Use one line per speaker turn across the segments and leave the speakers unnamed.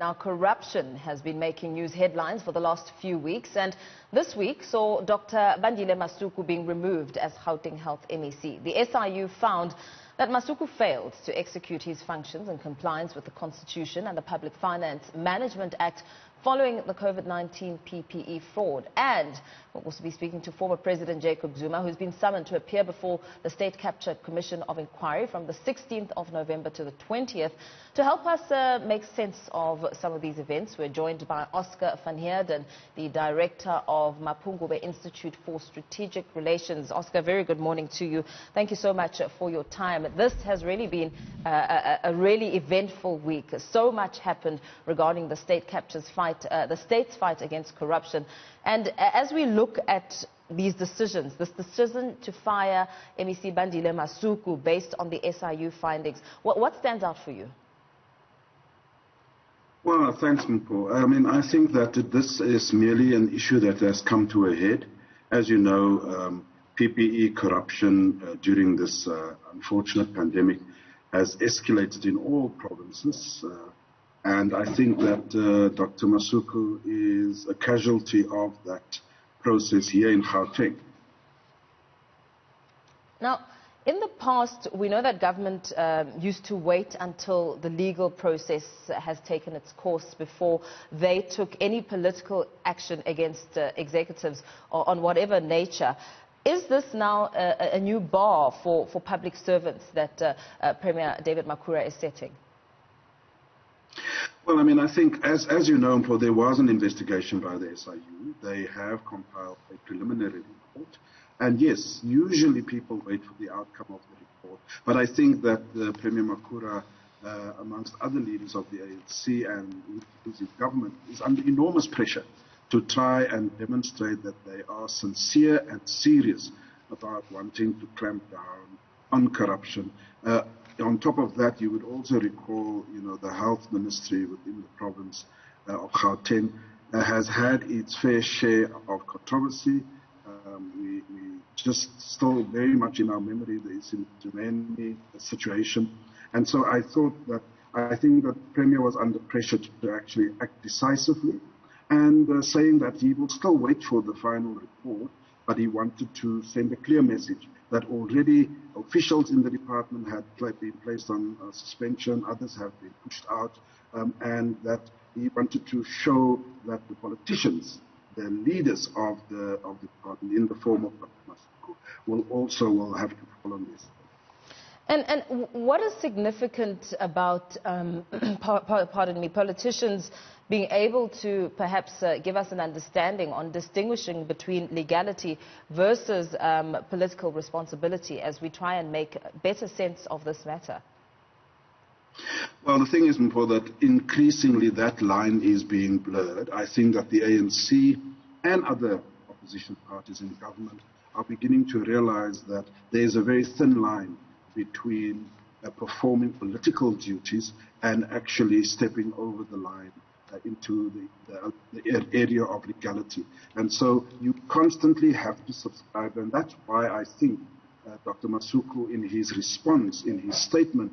Now, corruption has been making news headlines for the last few weeks, and this week saw Dr. Bandile Masuku being removed as Gauteng Health MEC. The SIU found that Masuku failed to execute his functions in compliance with the Constitution and the Public Finance Management Act following the COVID-19 PPE fraud. And we'll also be speaking to former President Jacob Zuma, who's been summoned to appear before the State Capture Commission of Inquiry from the 16th of November to the 20th. To help us make sense of some of these events, we're joined by Oscar van Heerden, the Director of Mapungubwe Institute for Strategic Relations. Oscar, very good morning to you. Thank you so much for your time. This has really been a really eventful week. So much happened regarding the state capture's fight, the state's fight against corruption. And as we look at these decisions, this decision to fire MEC Bandile Masuku based on the SIU findings, what stands out for you?
Well, thanks, Mpo. I think that this is merely an issue that has come to a head. As you know, PPE corruption during this unfortunate pandemic has escalated in all provinces. And I think that Dr. Masuku is a casualty of that process here in Gauteng.
Now, in the past, we know that government used to wait until the legal process has taken its course before they took any political action against executives on whatever nature. Is this now a new bar for public servants that Premier David Makhura is setting?
Well, I think, as you know, there was an investigation by the SIU. They have compiled a preliminary report. And yes, usually people wait for the outcome of the report. But I think that Premier Makhura, amongst other leaders of the ANC and his government, is under enormous pressure to try and demonstrate that they are sincere and serious about wanting to clamp down on corruption. On top of that, you would also recall, the health ministry within the province of Gauteng has had its fair share of controversy. We just still very much in our memory the Zuma situation. And so I think that Premier was under pressure to actually act decisively and saying that he will still wait for the final report, but he wanted to send a clear message that already officials in the department had been placed on suspension, others have been pushed out, and that he wanted to show that the politicians, the leaders of the department, in the form of Masuku, will have to follow this.
And what is significant about, pardon me, politicians being able to perhaps give us an understanding on distinguishing between legality versus political responsibility as we try and make better sense of this matter?
Well, the thing is, Mpo, that increasingly that line is being blurred. I think that the ANC and other opposition parties in government are beginning to realize that there is a very thin line between performing political duties and actually stepping over the line into the area of legality. And so you constantly have to subscribe, and that's why I think Dr. Masuku, in his response, in his statement,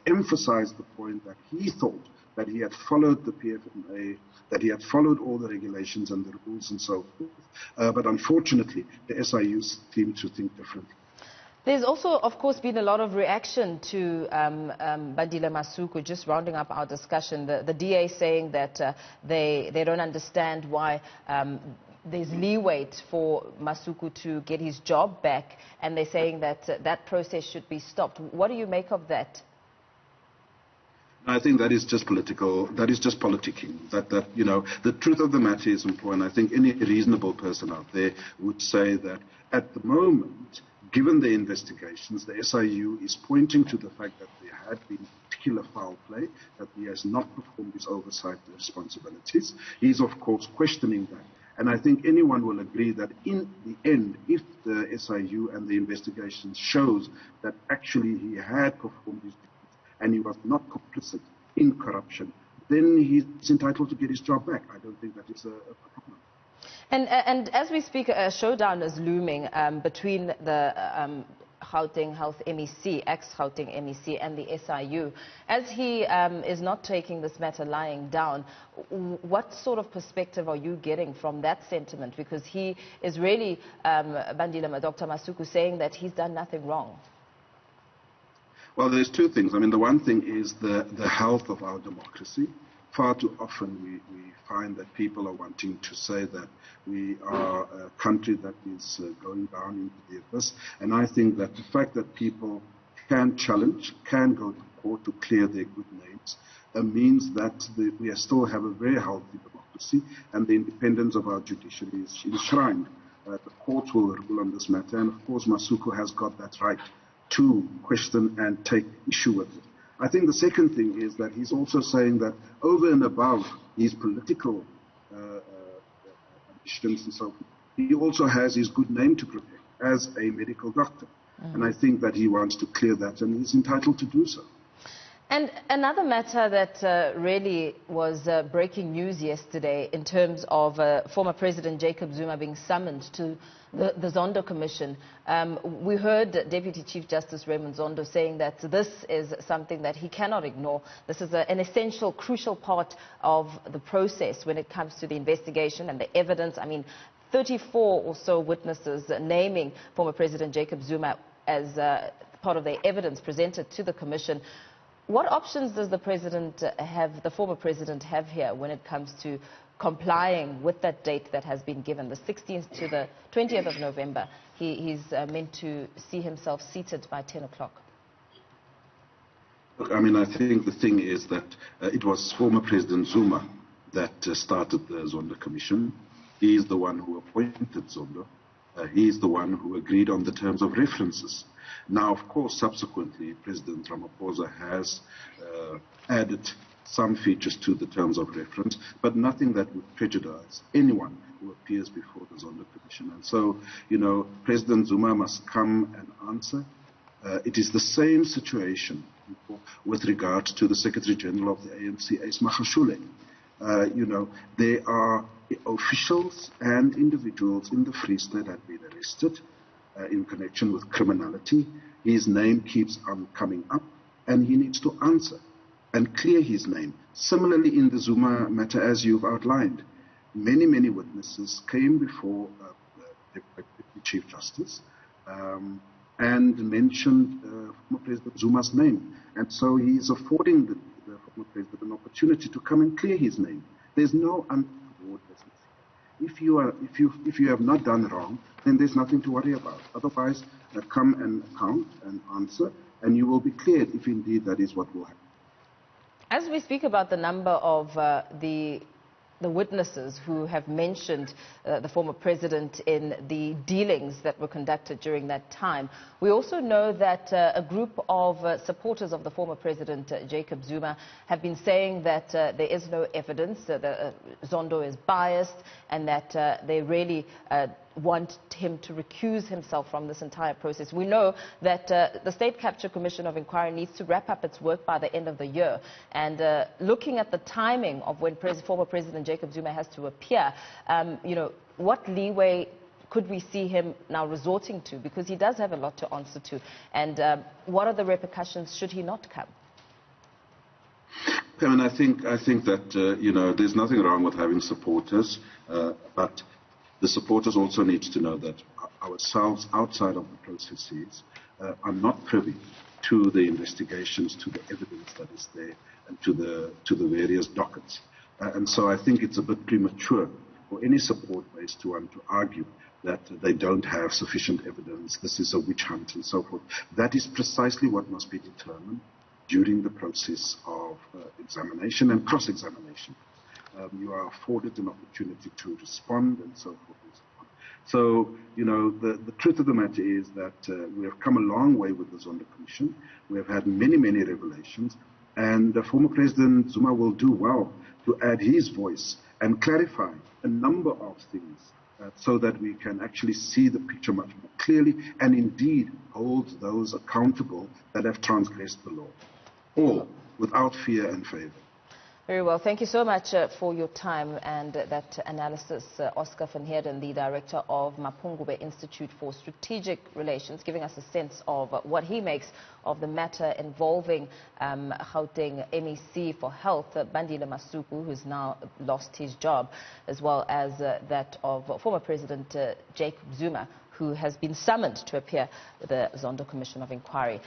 emphasized the point that he thought that he had followed the PFMA, that he had followed all the regulations and the rules and so forth. But unfortunately, the SIU seem to think differently.
There's also, of course, been a lot of reaction to Bandile Masuku. Just rounding up our discussion, the DA saying that they don't understand why there's leeway for Masuku to get his job back, and they're saying that that process should be stopped. What do you make of that?
I think that is just political. That is just politicking. The truth of the matter is important. I think any reasonable person out there would say that at the moment, given the investigations, the SIU is pointing to the fact that there had been particular foul play, that he has not performed his oversight responsibilities. He's, of course, questioning that. And I think anyone will agree that in the end, if the SIU and the investigation shows that actually he had performed his duties and he was not complicit in corruption, then he's entitled to get his job back. I don't think that is a problem.
And as we speak, a showdown is looming between the Gauteng Health MEC, ex-Gauteng MEC, and the SIU. As he is not taking this matter lying down, what sort of perspective are you getting from that sentiment? Because he is really, Bandile, Dr. Masuku, saying that he's done nothing wrong.
Well, there's two things. I mean, the one thing is the health of our democracy. Far too often we find that people are wanting to say that we are a country that is going down into the abyss. And I think that the fact that people can challenge, can go to court to clear their good names, means that we still have a very healthy democracy, and the independence of our judiciary is enshrined. The courts will rule on this matter, and of course Masuku has got that right to question and take issue with it. I think the second thing is that he's also saying that over and above his political ambitions and so forth, he also has his good name to protect as a medical doctor. And I think that he wants to clear that, and he's entitled to do so.
And another matter that really was breaking news yesterday in terms of former President Jacob Zuma being summoned to the Zondo Commission. We heard Deputy Chief Justice Raymond Zondo saying that this is something that he cannot ignore. This is an essential, crucial part of the process when it comes to the investigation and the evidence. I mean, 34 or so witnesses naming former President Jacob Zuma as part of the evidence presented to the Commission. What options does the president have, the former president have here when it comes to complying with that date that has been given, the 16th to the 20th of November? He's meant to see himself seated by 10 o'clock.
Look, I mean, I think the thing is that it was former President Zuma that started the Zondo Commission. He is the one who appointed Zondo. He is the one who agreed on the terms of references. Now, of course, subsequently, President Ramaphosa has added some features to the terms of reference, but nothing that would prejudice anyone who appears before the Zondo Commission. And so, you know, President Zuma must come and answer. It is the same situation with regard to the Secretary General of the ANC, Ace Magashule. You know, there are officials and individuals in the Free State have been arrested in connection with criminality. His name keeps on coming up, and he needs to answer and clear his name. Similarly, in the Zuma matter, as you've outlined, many witnesses came before the Chief Justice and mentioned former President Zuma's name. And so he is affording the former President an opportunity to come and clear his name. There's no untoward business. If you have not done wrong, then there's nothing to worry about. Otherwise, come and account and answer, and you will be cleared if indeed that is what will happen.
As we speak about the number of the witnesses who have mentioned the former president in the dealings that were conducted during that time, we also know that a group of supporters of the former president, Jacob Zuma, have been saying that there is no evidence, that Zondo is biased, and that they really want him to recuse himself from this entire process. We know that the State Capture Commission of Inquiry needs to wrap up its work by the end of the year. And looking at the timing of when former President Jacob Zuma has to appear, you know, what leeway could we see him now resorting to? Because he does have a lot to answer to. And what are the repercussions should he not come?
I mean, I think that, you know, there's nothing wrong with having supporters, but the supporters also need to know that ourselves outside of the processes are not privy to the investigations, to the evidence that is there, and to the various dockets. And so I think it's a bit premature for any support base to want to argue that they don't have sufficient evidence, this is a witch hunt and so forth. That is precisely what must be determined during the process of examination and cross-examination. You are afforded an opportunity to respond and so forth and so on. So, you know, the truth of the matter is that we have come a long way with the Zondo Commission. We have had many revelations, and former President Zuma will do well to add his voice and clarify a number of things so that we can actually see the picture much more clearly and indeed hold those accountable that have transgressed the law, all without fear and favor.
Very well. Thank you so much for your time and that analysis. Oscar van Heerden, the director of Mapungubwe Institute for Strategic Relations, giving us a sense of what he makes of the matter involving Gauteng MEC for Health, Bandile Masuku, who's now lost his job, as well as that of former President Jacob Zuma, who has been summoned to appear with the Zondo Commission of Inquiry.